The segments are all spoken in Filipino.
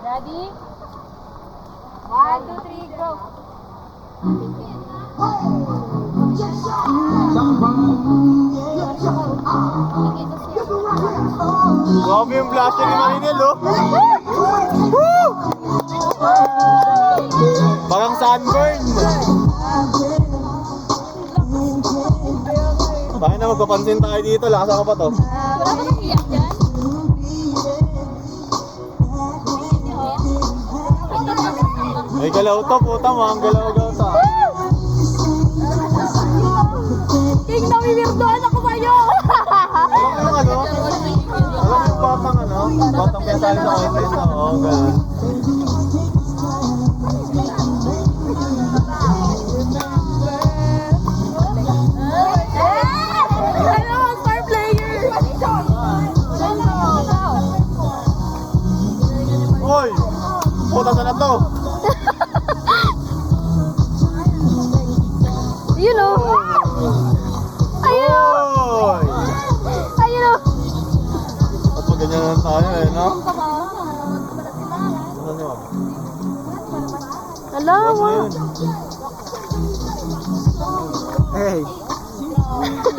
Ready? 1, 2, 3, go! Grabe yung blusher ni Marinel, oh. Woo! Parang sunburn. Bakit na magpapansin tayo dito? Lasa ka pa to. Wala ka nang iyak dyan? May galaw to, puta mo. Ang galaw-galaw to. King, namimirdoan ako sa'yo! Alam mo yung ano? Alam mo yung batang ano? Batang pinasali sa office. Oo, ganun. Ano, star player! Uy! Puta sa na to. Yun o! Ayun o! Uy! Ayun o! At maganyan lang tayo eh, no? Ano nyo? Alam What's mo! na yun? Hey!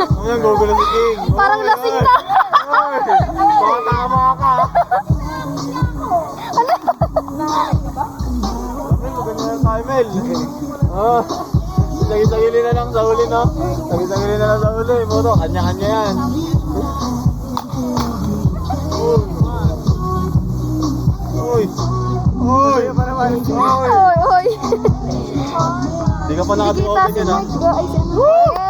Ano yung gugulo si King? Parang Uy, lasing uy! na. Uy! Baka tama ka! Ano? Mel, maganyan lang tayo, Mel! Ah! Sagi-sagili na lang sa huli, no? Sagi-sagili na lang sa huli. Moto, kanya-kanya yan. Uy! Uy! Uy! Oy, oy! Di ka pa nakatuwa Kita si din, ha? Mike, guys.